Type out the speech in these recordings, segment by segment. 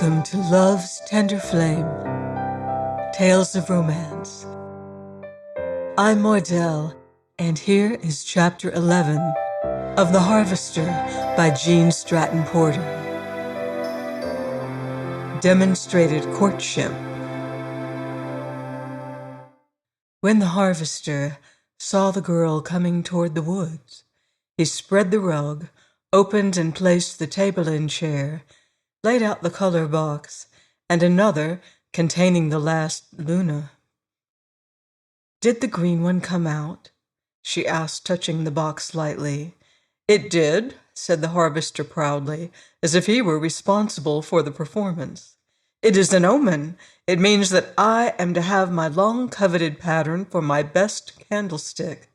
Welcome to Love's Tender Flame, Tales of Romance. I'm Mordell, and here is Chapter 11 of The Harvester by Gene Stratton Porter. Demonstrated Courtship. When the harvester saw the girl coming toward the woods, he spread the rug, opened and placed the table and chair, laid out the color box, and another containing the last Luna. "Did the green one come out?" she asked, touching the box lightly. "It did," said the harvester proudly, as if he were responsible for the performance. "It is an omen. It means that I am to have my long-coveted pattern for my best candlestick.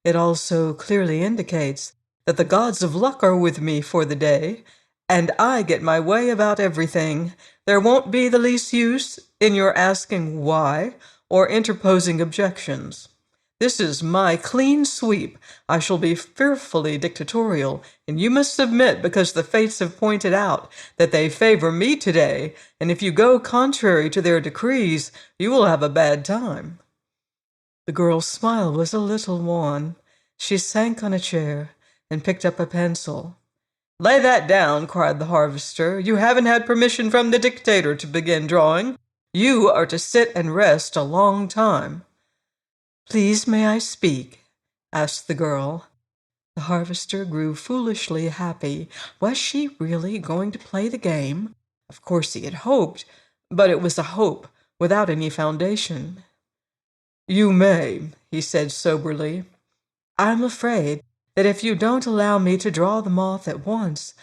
It also clearly indicates that the gods of luck are with me for the day, and I get my way about everything. There won't be the least use in your asking why or interposing objections. This is my clean sweep. I shall be fearfully dictatorial, and you must submit because the fates have pointed out that they favor me today, and if you go contrary to their decrees, you will have a bad time." The girl's smile was a little wan. She sank on a chair and picked up a pencil. "Lay that down," cried the harvester. "You haven't had permission from the dictator to begin drawing. You are to sit and rest a long time." "Please, may I speak?" asked the girl. The harvester grew foolishly happy. Was she really going to play the game? Of course he had hoped, but it was a hope without any foundation. "You may," he said soberly. "I'm afraid that if you don't allow me to draw the moth at once,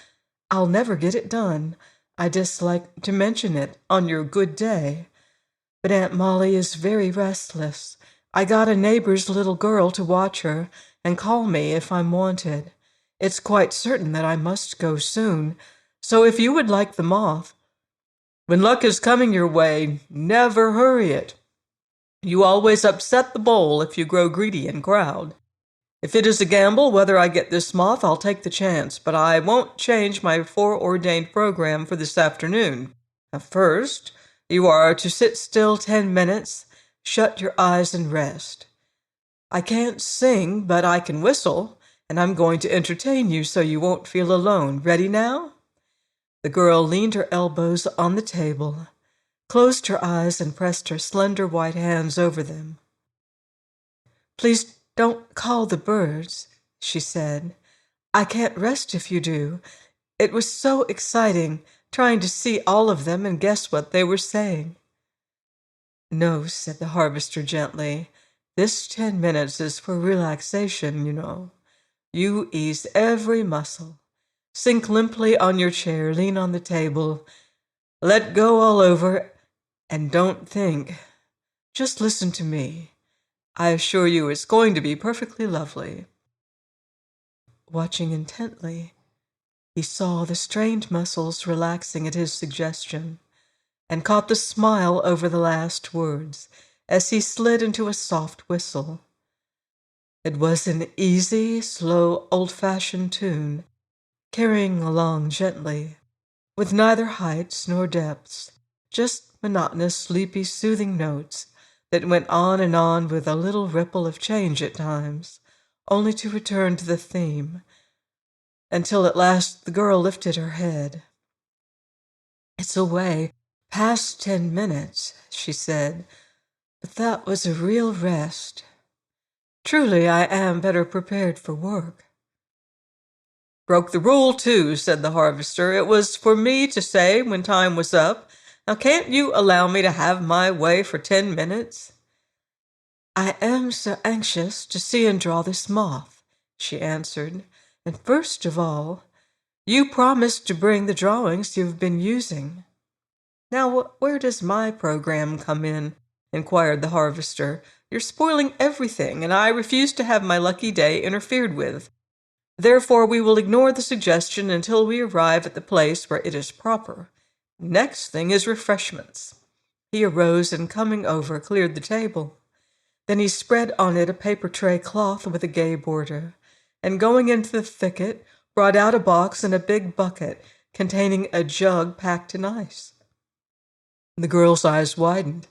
I'll never get it done. I dislike to mention it on your good day, but Aunt Molly is very restless. I got a neighbor's little girl to watch her and call me if I'm wanted. It's quite certain that I must go soon, so if you would like the moth—" "When luck is coming your way, never hurry it. You always upset the bowl if you grow greedy and crowd. If it is a gamble whether I get this moth, I'll take the chance, but I won't change my foreordained program for this afternoon. First, you are to sit still 10 minutes, shut your eyes and rest. I can't sing, but I can whistle, and I'm going to entertain you so you won't feel alone. Ready now?" The girl leaned her elbows on the table, closed her eyes, and pressed her slender white hands over them. "Please don't call the birds," she said. "I can't rest if you do. It was so exciting trying to see all of them and guess what they were saying." "No," said the harvester gently. "This 10 minutes is for relaxation, you know. You ease every muscle. Sink limply on your chair, lean on the table, let go all over, and don't think. Just listen to me. I assure you it's going to be perfectly lovely." Watching intently, he saw the strained muscles relaxing at his suggestion, and caught the smile over the last words as he slid into a soft whistle. It was an easy, slow, old-fashioned tune, carrying along gently, with neither heights nor depths, just monotonous, sleepy, soothing notes that went on and on with a little ripple of change at times, only to return to the theme, until at last the girl lifted her head. "It's away past 10 minutes," she said, "but that was a real rest. Truly, I am better prepared for work." "Broke the rule, too," said the harvester. "It was for me to say when time was up. Now, can't you allow me to have my way for 10 minutes? "I am so anxious to see and draw this moth," she answered. "And first of all, you promised to bring the drawings you've been using." "Now, where does my program come in?" inquired the harvester. "You're spoiling everything, and I refuse to have my lucky day interfered with. Therefore, we will ignore the suggestion until we arrive at the place where it is proper. Next thing is refreshments." He arose and, coming over, cleared the table. Then he spread on it a paper tray cloth with a gay border, and going into the thicket, brought out a box and a big bucket containing a jug packed in ice. The girl's eyes widened.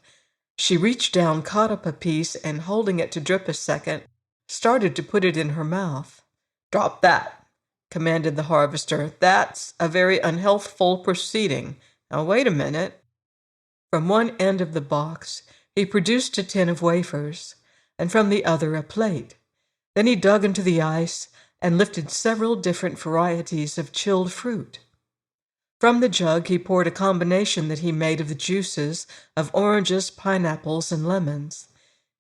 She reached down, caught up a piece, and holding it to drip a second, started to put it in her mouth. "Drop that," commanded the harvester. "That's a very unhealthful proceeding. Now wait a minute." From one end of the box, he produced a tin of wafers, and from the other a plate. Then he dug into the ice and lifted several different varieties of chilled fruit. From the jug, he poured a combination that he made of the juices of oranges, pineapples, and lemons.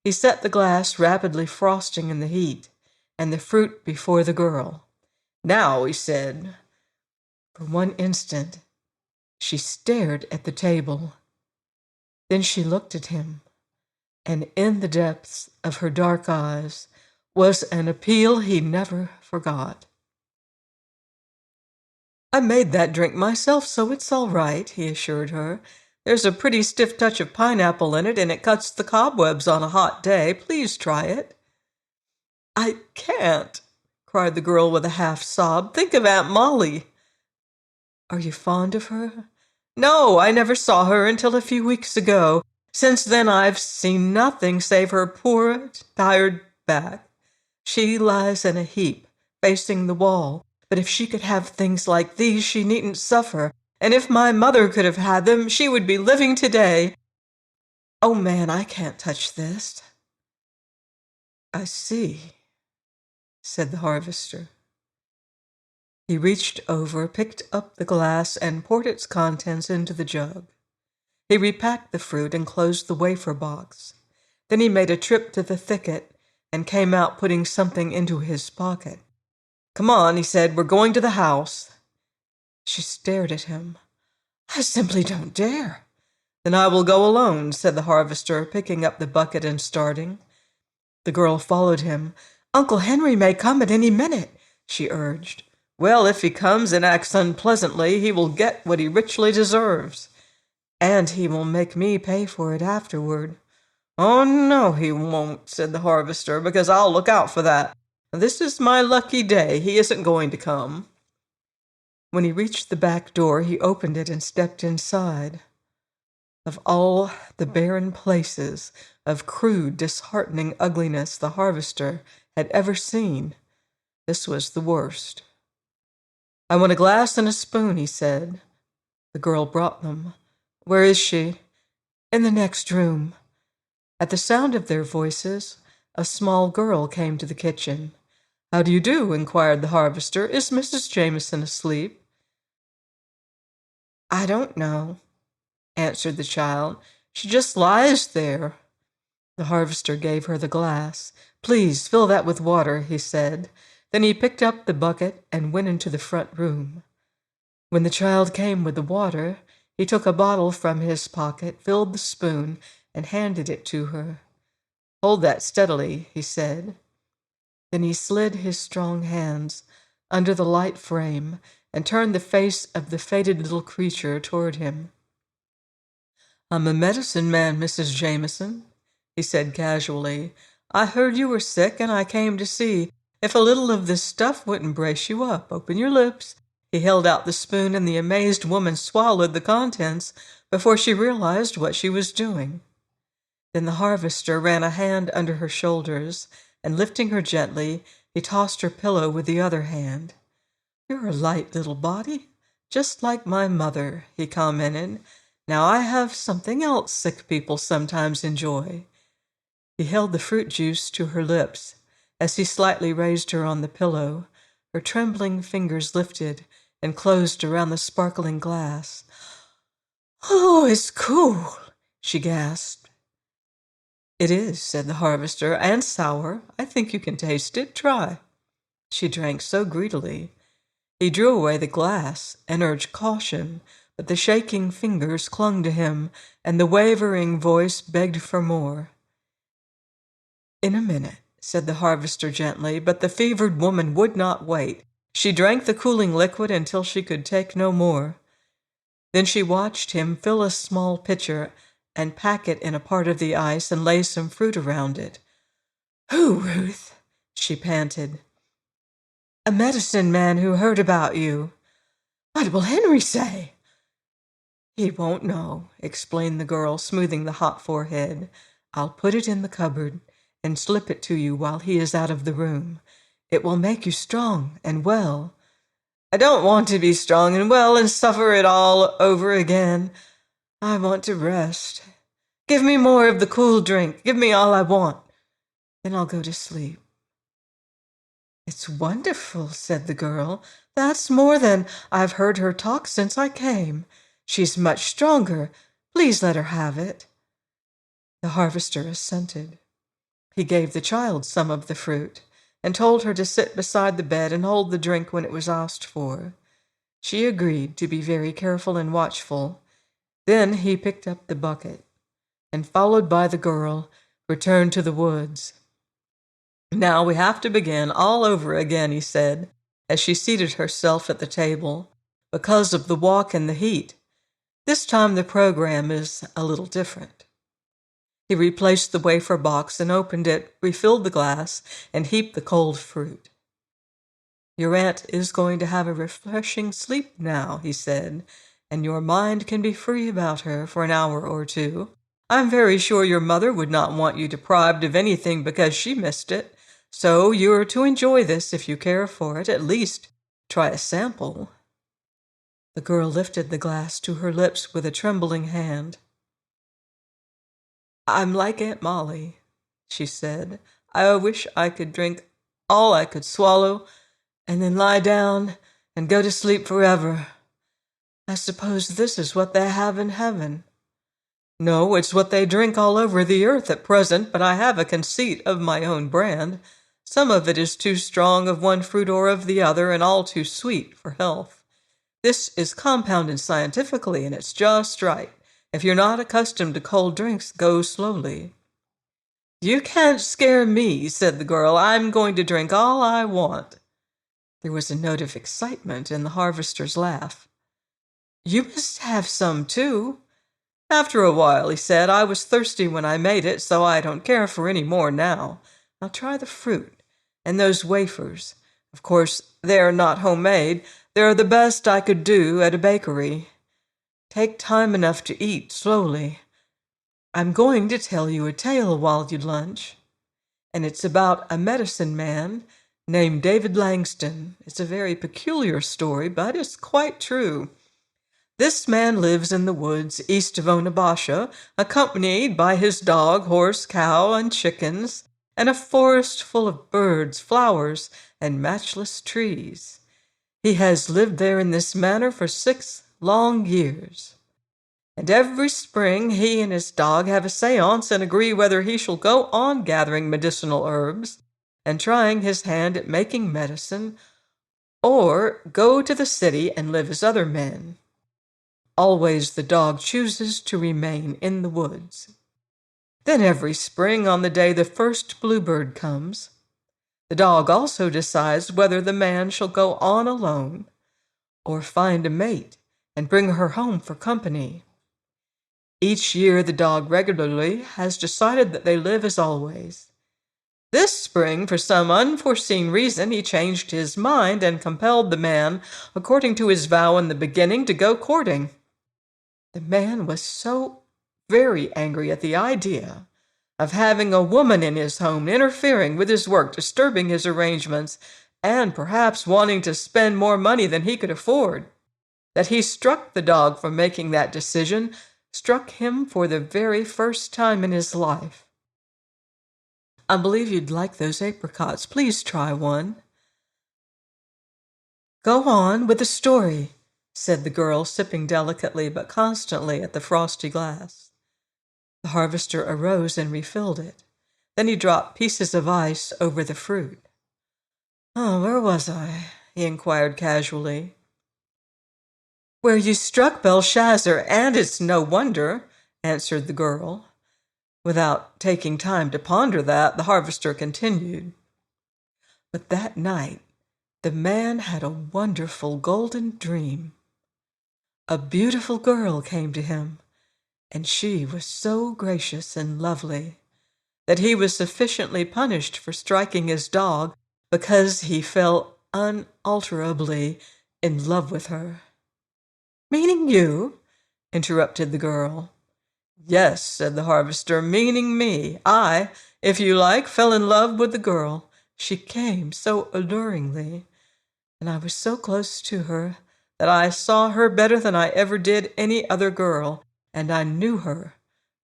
He set the glass rapidly frosting in the heat, and the fruit before the girl. "Now," he said. For one instant, she stared at the table. Then she looked at him, and in the depths of her dark eyes was an appeal he never forgot. "I made that drink myself, so it's all right," he assured her. "There's a pretty stiff touch of pineapple in it, and it cuts the cobwebs on a hot day. Please try it." "I can't," cried the girl with a half sob. "Think of Aunt Molly." "Are you fond of her?" "No, I never saw her until a few weeks ago. Since then I've seen nothing save her poor, tired back. She lies in a heap, facing the wall. But if she could have things like these, she needn't suffer. And if my mother could have had them, she would be living today. Oh, man, I can't touch this." "I see," said the harvester. He reached over, picked up the glass, and poured its contents into the jug. He repacked the fruit and closed the wafer box. Then he made a trip to the thicket and came out, putting something into his pocket. "Come on," he said. "We're going to the house." She stared at him. "I simply don't dare." "Then I will go alone," said the harvester, picking up the bucket and starting. The girl followed him. "Uncle Henry may come at any minute," she urged. "Well, if he comes and acts unpleasantly, he will get what he richly deserves." "And he will make me pay for it afterward." "Oh, no, he won't," said the harvester, "because I'll look out for that. This is my lucky day. He isn't going to come." When he reached the back door, he opened it and stepped inside. Of all the barren places of crude, disheartening ugliness the harvester had ever seen, this was the worst. "I want a glass and a spoon," he said. The girl brought them. "Where is she?" "In the next room." At the sound of their voices, a small girl came to the kitchen. "How do you do?" inquired the harvester. "Is Mrs. Jameson asleep?" "I don't know," answered the child. "She just lies there." The harvester gave her the glass. "Please fill that with water," he said. Then he picked up the bucket and went into the front room. When the child came with the water, he took a bottle from his pocket, filled the spoon, and handed it to her. "Hold that steadily," he said. Then he slid his strong hands under the light frame and turned the face of the faded little creature toward him. "I'm a medicine man, Mrs. Jameson," he said casually. "I heard you were sick, and I came to see if a little of this stuff wouldn't brace you up. Open your lips." He held out the spoon, and the amazed woman swallowed the contents before she realized what she was doing. Then the harvester ran a hand under her shoulders, and lifting her gently, he tossed her pillow with the other hand. "You're a light little body, just like my mother," he commented. "Now I have something else sick people sometimes enjoy." He held the fruit juice to her lips. As he slightly raised her on the pillow, her trembling fingers lifted and closed around the sparkling glass. "Oh, it's cool," she gasped. "It is," said the harvester, "and sour. I think you can taste it. Try." She drank so greedily. He drew away the glass and urged caution, but the shaking fingers clung to him, and the wavering voice begged for more. "In a minute," said the harvester gently, but the fevered woman would not wait. She drank the cooling liquid until she could take no more. Then she watched him fill a small pitcher and pack it in a part of the ice and lay some fruit around it. "Who, Ruth?" she panted. "A medicine man who heard about you." "What will Henry say?" "He won't know," explained the girl, smoothing the hot forehead. "I'll put it in the cupboard and slip it to you while he is out of the room. It will make you strong and well." "I don't want to be strong and well and suffer it all over again. I want to rest. Give me more of the cool drink. Give me all I want. Then I'll go to sleep." "It's wonderful," said the girl. "That's more than I've heard her talk since I came. She's much stronger. Please let her have it." The harvester assented. He gave the child some of the fruit and told her to sit beside the bed and hold the drink when it was asked for. She agreed to be very careful and watchful. Then he picked up the bucket and, followed by the girl, returned to the woods. "Now we have to begin all over again," he said, as she seated herself at the table, "because of the walk and the heat. This time the program is a little different." He replaced the wafer box and opened it, refilled the glass, and heaped the cold fruit. "Your aunt is going to have a refreshing sleep now," he said, "and your mind can be free about her for an hour or two. I'm very sure your mother would not want you deprived of anything because she missed it. So you're to enjoy this if you care for it. At least try a sample." The girl lifted the glass to her lips with a trembling hand. "I'm like Aunt Molly," she said. "I wish I could drink all I could swallow and then lie down and go to sleep forever. I suppose this is what they have in heaven." "No, it's what they drink all over the earth at present, but I have a conceit of my own brand. Some of it is too strong of one fruit or of the other, and all too sweet for health. This is compounded scientifically, and it's just right. If you're not accustomed to cold drinks, go slowly." "You can't scare me," said the girl. "I'm going to drink all I want." There was a note of excitement in the harvester's laugh. "You must have some, too." "After a while," he said. "I was thirsty when I made it, so I don't care for any more now. Now try the fruit and those wafers. Of course, they're not homemade. They're the best I could do at a bakery. Take time enough to eat slowly. I'm going to tell you a tale while you lunch, and it's about a medicine man named David Langston. It's a very peculiar story, but it's quite true. This man lives in the woods east of Onabasha, accompanied by his dog, horse, cow, and chickens, and a forest full of birds, flowers, and matchless trees. He has lived there in this manner for 6 long years. And every spring he and his dog have a seance and agree whether he shall go on gathering medicinal herbs and trying his hand at making medicine, or go to the city and live as other men. Always the dog chooses to remain in the woods. Then every spring, on the day the first bluebird comes, the dog also decides whether the man shall go on alone or find a mate and bring her home for company. Each year the dog regularly has decided that they live as always. This spring, for some unforeseen reason, he changed his mind and compelled the man, according to his vow in the beginning, to go courting. The man was so very angry at the idea of having a woman in his home, interfering with his work, disturbing his arrangements, and perhaps wanting to spend more money than he could afford, that he struck the dog for making that decision, struck him for the very first time in his life. "I believe you'd like those apricots. Please try one." "Go on with the story," said the girl, sipping delicately but constantly at the frosty glass. The harvester arose and refilled it. Then he dropped pieces of ice over the fruit. "Oh, where was I?" he inquired casually. "Where you struck Belshazzar, and it's no wonder," answered the girl. Without taking time to ponder that, the harvester continued. "But that night the man had a wonderful golden dream. A beautiful girl came to him, and she was so gracious and lovely that he was sufficiently punished for striking his dog because he fell unalterably in love with her." "Meaning you?" interrupted the girl. Yes, said the harvester, meaning me. I, if you like, fell in love with the girl. She came so alluringly, and I was so close to her that I saw her better than I ever did any other girl, and I knew her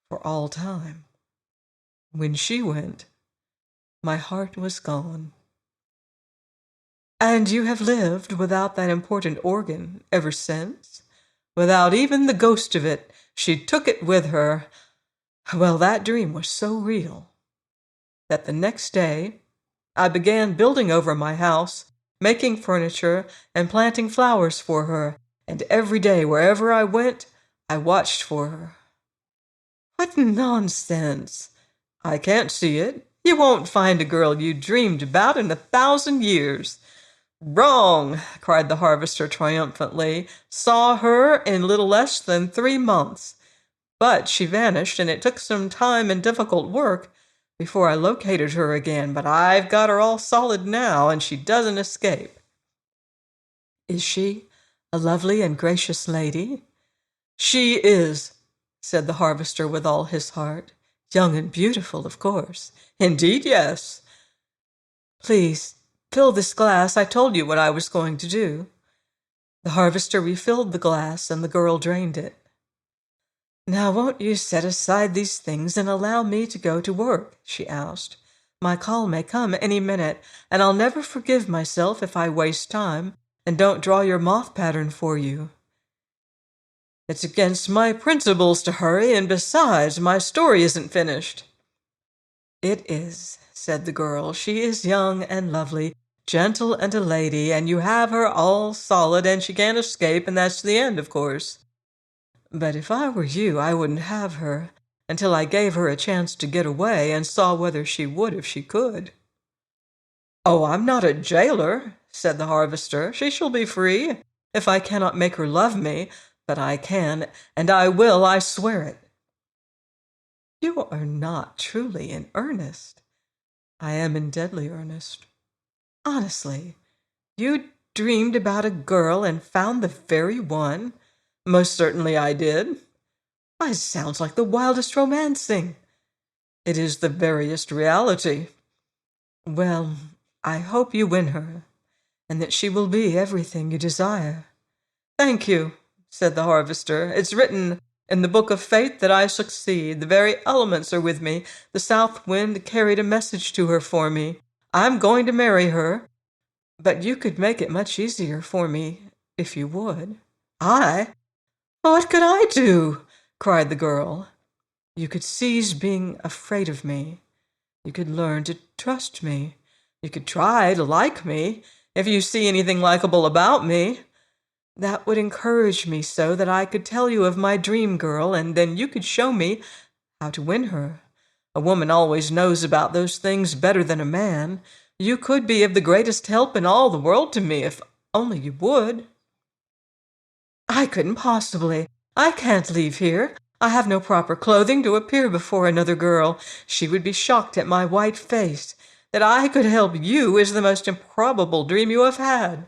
for all time. When she went, my heart was gone. And you have lived without that important organ ever since? Without even the ghost of it. She took it with her. Well, that dream was so real that the next day I began building over my house, making furniture, and planting flowers for her, and every day, wherever I went, I watched for her. What nonsense! I can't see it. You won't find a girl you dreamed about in 1,000 years. Wrong, cried the harvester triumphantly. Saw her in little less than 3 months. But she vanished, and it took some time and difficult work before I located her again, but I've got her all solid now, and she doesn't escape. Is she a lovely and gracious lady? She is, said the harvester with all his heart. Young and beautiful, of course. Indeed, yes. Please, fill this glass. I told you what I was going to do. The harvester refilled the glass, and the girl drained it. Now won't you set aside these things and allow me to go to work? She asked. My call may come any minute, and I'll never forgive myself if I waste time and don't draw your moth pattern for you. It's against my principles to hurry, and besides, my story isn't finished. It is, said the girl. She is young and lovely, gentle and a lady, and you have her all solid, and she can't escape, and that's the end, of course. But if I were you, I wouldn't have her until I gave her a chance to get away and saw whether she would if she could. Oh, I'm not a jailer, said the harvester. She shall be free, if I cannot make her love me, but I can, and I will, I swear it. You are not truly in earnest. I am in deadly earnest. Honestly, you dreamed about a girl and found the very one? Most certainly I did. Why, it sounds like the wildest romancing. It is the veriest reality. Well, I hope you win her, and that she will be everything you desire. Thank you, said the harvester. It's written in the book of fate that I succeed. The very elements are with me. The south wind carried a message to her for me. I'm going to marry her, but you could make it much easier for me if you would. I? What could I do? Cried the girl. You could cease being afraid of me. You could learn to trust me. You could try to like me, if you see anything likable about me. That would encourage me so that I could tell you of my dream girl, and then you could show me how to win her. A woman always knows about those things better than a man. You could be of the greatest help in all the world to me, if only you would. I couldn't possibly. I can't leave here. I have no proper clothing to appear before another girl. She would be shocked at my white face. That I could help you is the most improbable dream you have had.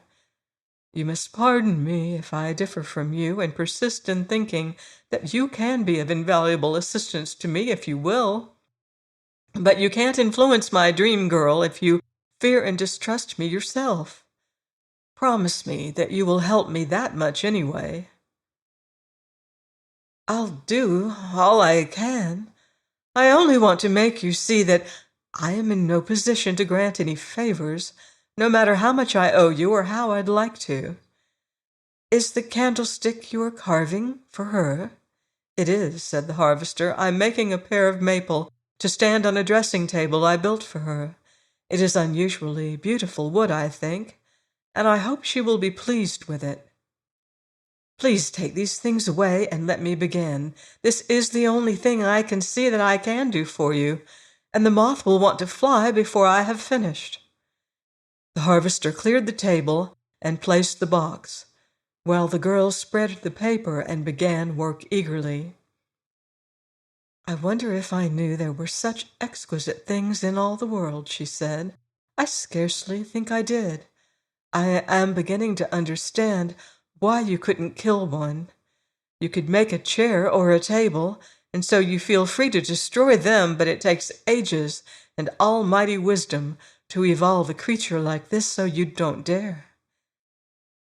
You must pardon me if I differ from you and persist in thinking that you can be of invaluable assistance to me if you will. But you can't influence my dream girl if you fear and distrust me yourself. Promise me that you will help me that much anyway. I'll do all I can. I only want to make you see that I am in no position to grant any favors, no matter how much I owe you or how I'd like to. Is the candlestick you are carving for her? It is, said the harvester. I'm making a pair of maple to stand on a dressing table I built for her. It is unusually beautiful wood, I think, and I hope she will be pleased with it. Please take these things away and let me begin. This is the only thing I can see that I can do for you, and the moth will want to fly before I have finished. The harvester cleared the table and placed the box, while the girl spread the paper and began work eagerly. I wonder if I knew there were such exquisite things in all the world, she said. I scarcely think I did. I am beginning to understand why you couldn't kill one. You could make a chair or a table, and so you feel free to destroy them, but it takes ages and almighty wisdom to evolve a creature like this, so you don't dare.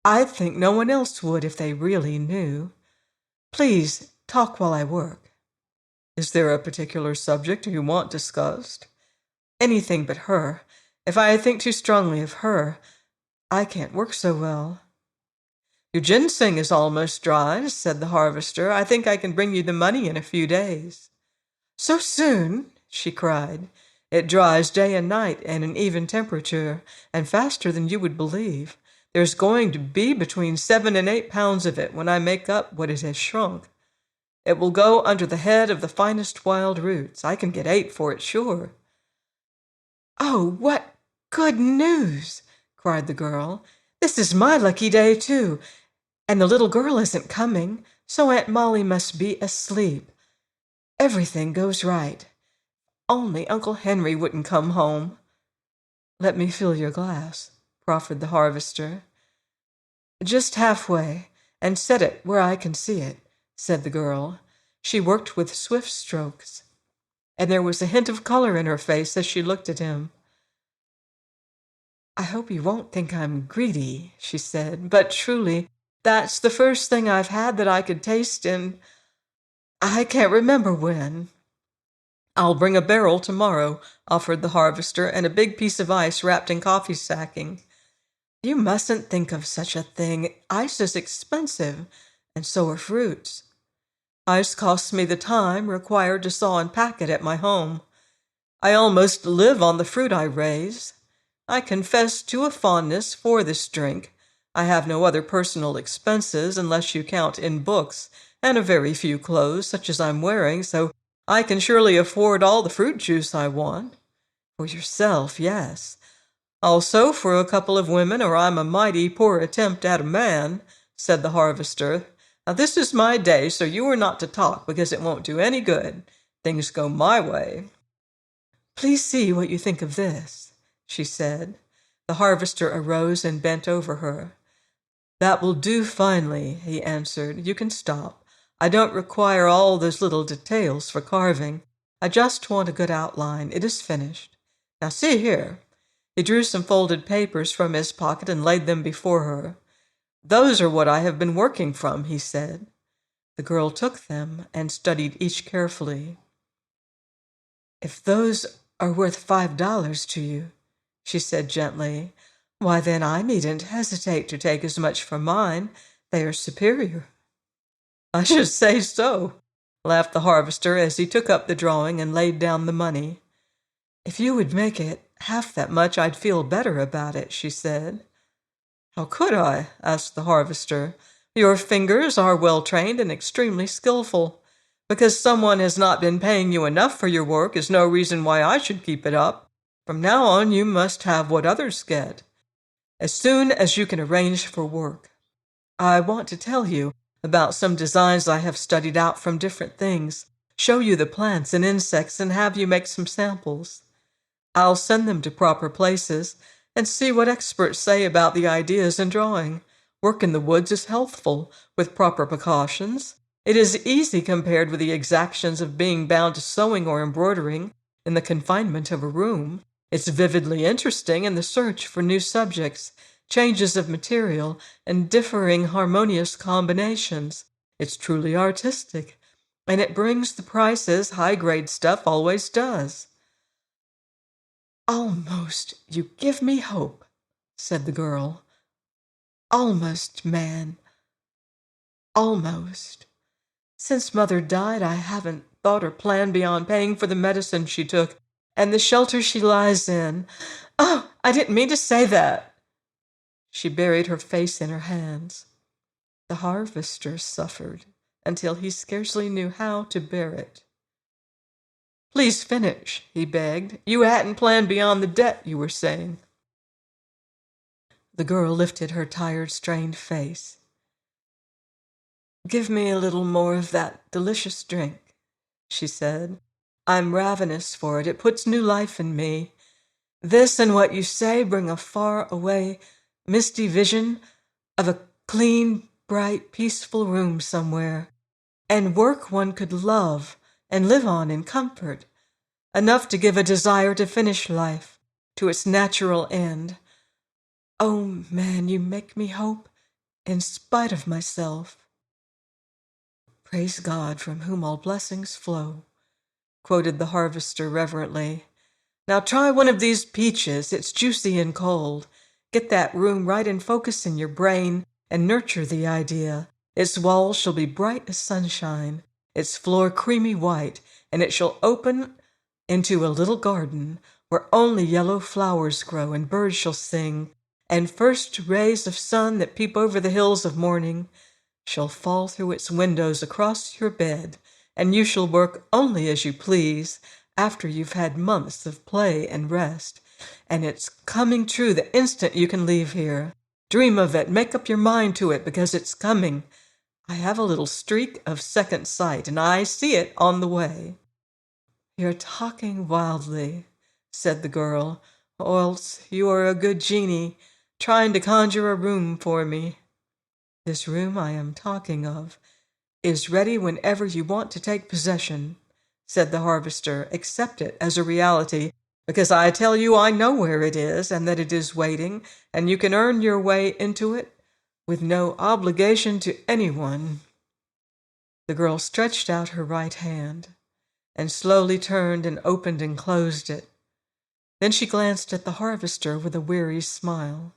I think no one else would if they really knew. Please, talk while I work. Is there a particular subject you want discussed? Anything but her. If I think too strongly of her, I can't work so well. Your ginseng is almost dry, said the harvester. I think I can bring you the money in a few days. So soon? She cried. It dries day and night at an even temperature, and faster than you would believe. There's going to be between 7 and 8 pounds of it when I make up what it has shrunk. It will go under the head of the finest wild roots. I can get 8 for it, sure. Oh, what good news! Cried the girl. This is my lucky day, too. And the little girl isn't coming, so Aunt Molly must be asleep. Everything goes right. Only Uncle Henry wouldn't come home. Let me fill your glass, proffered the harvester. Just halfway, and set it where I can see it, said the girl. She worked with swift strokes, and there was a hint of color in her face as she looked at him. I hope you won't think I'm greedy, she said, but truly, that's the first thing I've had that I could taste in I can't remember when. I'll bring a barrel tomorrow, offered the harvester, and a big piece of ice wrapped in coffee sacking. You mustn't think of such a thing. Ice is expensive, and so are fruits. Ice costs me the time required to saw and pack it at my home. I almost live on the fruit I raise. I confess to a fondness for this drink. I have no other personal expenses unless you count in books, and a very few clothes, such as I'm wearing, so I can surely afford all the fruit juice I want. For yourself, yes. Also for a couple of women, or I'm a mighty poor attempt at a man, said the harvester. Now this is my day, so you are not to talk, because it won't do any good. Things go my way. Please see what you think of this, she said. The harvester arose and bent over her. That will do finely, he answered. You can stop. I don't require all those little details for carving. I just want a good outline. It is finished. Now see here. He drew some folded papers from his pocket and laid them before her. Those are what I have been working from, he said. The girl took them and studied each carefully. If those are worth $5 to you, she said gently, why then I needn't hesitate to take as much for mine. They are superior. I should say so, laughed the harvester as he took up the drawing and laid down the money. If you would make it half that much, I'd feel better about it, she said. How could I? Asked the harvester. Your fingers are well trained and extremely skillful. Because someone has not been paying you enough for your work is no reason why I should keep it up. From now on, you must have what others get, as soon as you can arrange for work. I want to tell you about some designs I have studied out from different things, show you the plants and insects, and have you make some samples. I'll send them to proper places and see what experts say about the ideas in drawing. Work in the woods is healthful, with proper precautions. It is easy compared with the exactions of being bound to sewing or embroidering in the confinement of a room. It's vividly interesting in the search for new subjects, changes of material, and differing harmonious combinations. It's truly artistic, and it brings the prices high-grade stuff always does. Almost you give me hope, said the girl. Almost, man. Almost. Since Mother died, I haven't thought or planned beyond paying for the medicine she took and the shelter she lies in. Oh, I didn't mean to say that. She buried her face in her hands. The harvester suffered until he scarcely knew how to bear it. Please finish, he begged. You hadn't planned beyond the debt, you were saying. The girl lifted her tired, strained face. Give me a little more of that delicious drink, she said. I'm ravenous for it. It puts new life in me. This and what you say bring a far-away, misty vision of a clean, bright, peaceful room somewhere, and work one could love and live on in comfort, enough to give a desire to finish life to its natural end. Oh, man, you make me hope in spite of myself. Praise God, from whom all blessings flow, quoted the harvester reverently. Now try one of these peaches. It's juicy and cold. Get that room right in focus in your brain and nurture the idea. Its walls shall be bright as sunshine, its floor creamy white, and it shall open into a little garden where only yellow flowers grow and birds shall sing, and first rays of sun that peep over the hills of morning shall fall through its windows across your bed, and you shall work only as you please after you've had months of play and rest. And it's coming true the instant you can leave here. Dream of it, make up your mind to it, because it's coming. I have a little streak of second sight, and I see it on the way. You're talking wildly, said the girl, or else you are a good genie, trying to conjure a room for me. This room I am talking of is ready whenever you want to take possession, said the harvester. Accept it as a reality, because I tell you I know where it is, and that it is waiting, and you can earn your way into it with no obligation to anyone. The girl stretched out her right hand and slowly turned and opened and closed it. Then she glanced at the harvester with a weary smile.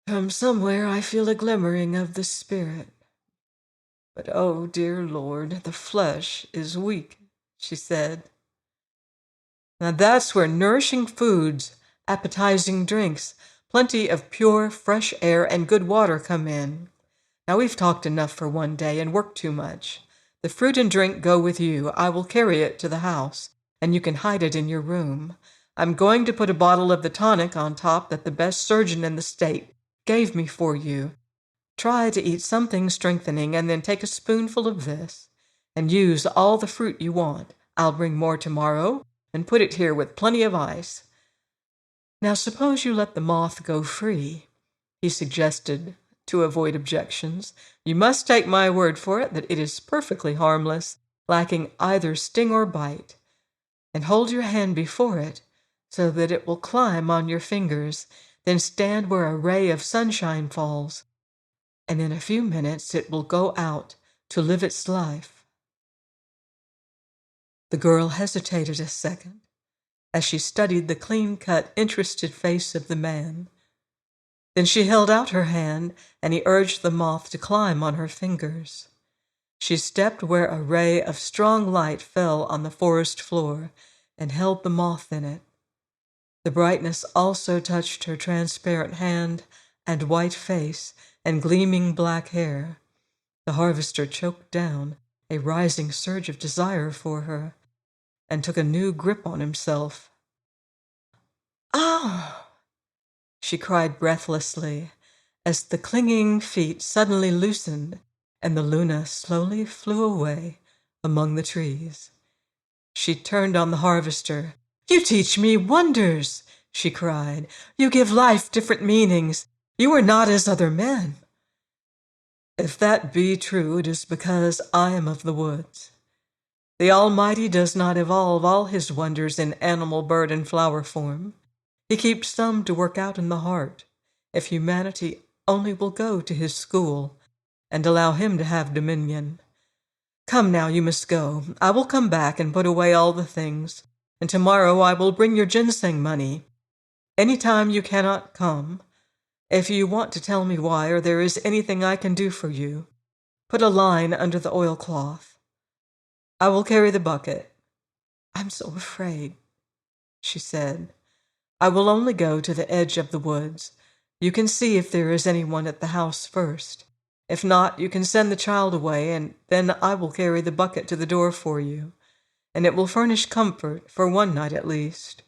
From somewhere I feel a glimmering of the spirit. But, oh, dear Lord, the flesh is weak, she said. Now that's where nourishing foods, appetizing drinks, plenty of pure, fresh air, and good water come in. Now we've talked enough for one day and worked too much. The fruit and drink go with you. I will carry it to the house, and you can hide it in your room. I'm going to put a bottle of the tonic on top that the best surgeon in the state gave me for you. Try to eat something strengthening, and then take a spoonful of this, and use all the fruit you want. I'll bring more tomorrow, and put it here with plenty of ice. Now suppose you let the moth go free, he suggested, to avoid objections. You must take my word for it that it is perfectly harmless, lacking either sting or bite. And hold your hand before it, so that it will climb on your fingers, then stand where a ray of sunshine falls, and in a few minutes it will go out to live its life. The girl hesitated a second as she studied the clean-cut, interested face of the man. Then she held out her hand, and he urged the moth to climb on her fingers. She stepped where a ray of strong light fell on the forest floor and held the moth in it. The brightness also touched her transparent hand and white face and gleaming black hair. The harvester choked down a rising surge of desire for her and took a new grip on himself. "Ah!" she cried breathlessly, as the clinging feet suddenly loosened and the Luna slowly flew away among the trees. She turned on the harvester. "You teach me wonders," she cried. "You give life different meanings. You are not as other men." "If that be true, it is because I am of the woods. The Almighty does not evolve all his wonders in animal, bird, and flower form. He keeps some to work out in the heart, if humanity only will go to his school and allow him to have dominion. Come now, you must go. I will come back and put away all the things, and tomorrow I will bring your ginseng money. Any time you cannot come, if you want to tell me why, or there is anything I can do for you, put a line under the oilcloth. I will carry the bucket." "I'm so afraid," she said. "I will only go to the edge of the woods. You can see if there is anyone at the house first. If not, you can send the child away, and then I will carry the bucket to the door for you, and it will furnish comfort for one night at least."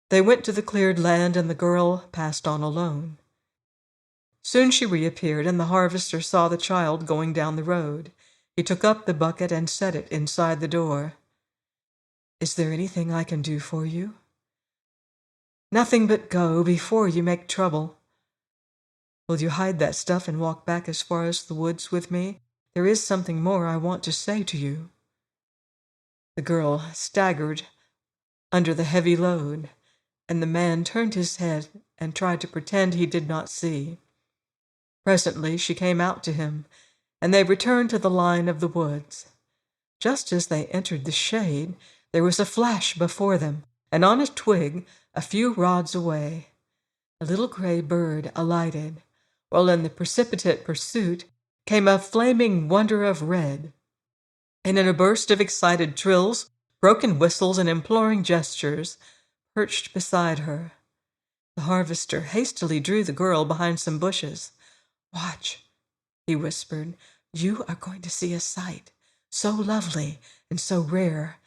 They went to the cleared land, and the girl passed on alone. Soon she reappeared, and the harvester saw the child going down the road. He took up the bucket and set it inside the door. "Is there anything I can do for you?" "Nothing but go before you make trouble." "Will you hide that stuff and walk back as far as the woods with me? There is something more I want to say to you." The girl staggered under the heavy load, and the man turned his head and tried to pretend he did not see. Presently she came out to him, and they returned to the line of the woods. Just as they entered the shade, there was a flash before them, and on a twig, a few rods away, a little gray bird alighted, while in the precipitate pursuit came a flaming wonder of red. And in a burst of excited trills, broken whistles, and imploring gestures, perched beside her. The harvester hastily drew the girl behind some bushes. "Watch," he whispered. "You are going to see a sight so lovely and so rare,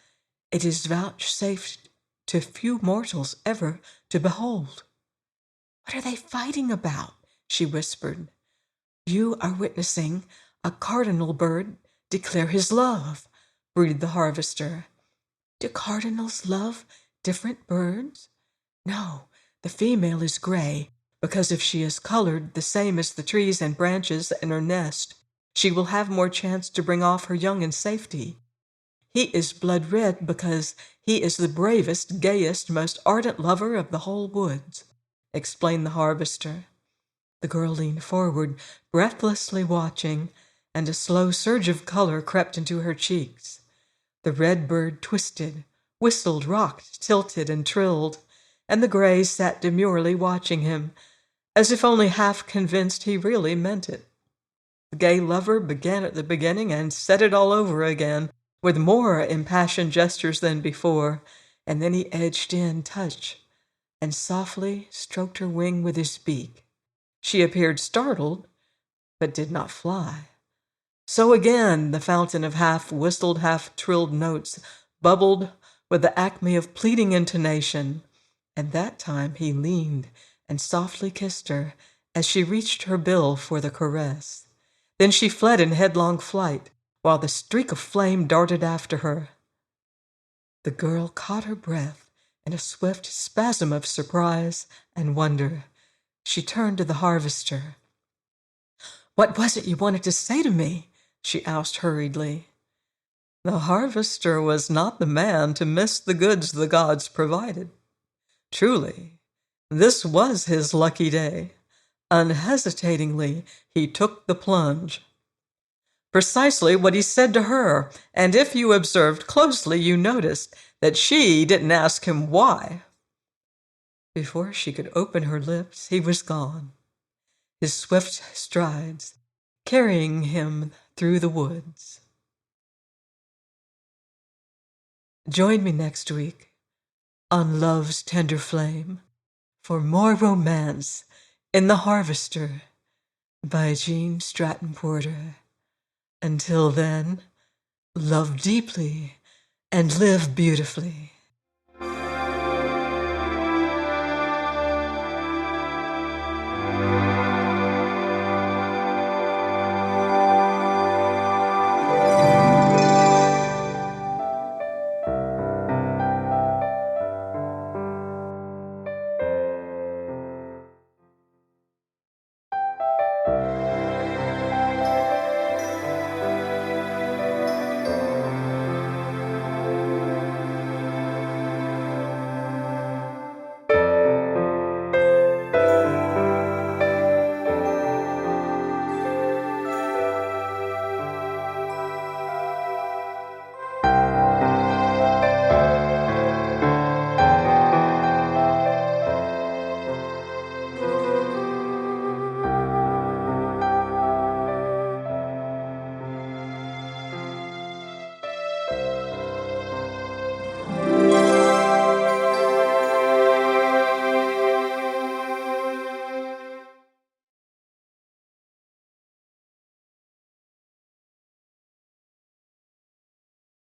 it is vouchsafed to few mortals ever to behold." "What are they fighting about?" she whispered. "You are witnessing a cardinal bird declare his love," breathed the harvester. "Do cardinals love different birds?" "No, the female is gray, because if she is colored the same as the trees and branches in her nest, she will have more chance to bring off her young in safety. He is blood red because he is the bravest, gayest, most ardent lover of the whole woods," explained the harvester. The girl leaned forward, breathlessly watching, and a slow surge of color crept into her cheeks. The red bird twisted, whistled, rocked, tilted, and trilled, and the gray sat demurely watching him, as if only half convinced he really meant it. The gay lover began at the beginning and said it all over again, with more impassioned gestures than before, and then he edged in, touched, and softly stroked her wing with his beak. She appeared startled, but did not fly. So again the fountain of half-whistled, half-trilled notes bubbled with the acme of pleading intonation, and that time he leaned and softly kissed her as she reached her bill for the caress. Then she fled in headlong flight, while the streak of flame darted after her. The girl caught her breath in a swift spasm of surprise and wonder. She turned to the harvester. "What was it you wanted to say to me?" she asked hurriedly. The harvester was not the man to miss the goods the gods provided. Truly, this was his lucky day. Unhesitatingly, he took the plunge. Precisely what he said to her, and if you observed closely, you noticed that she didn't ask him why. Before she could open her lips, he was gone, his swift strides carrying him through the woods. Join me next week on Love's Tender Flame for more romance in The Harvester by Jean Stratton Porter. Until then, love deeply and live beautifully.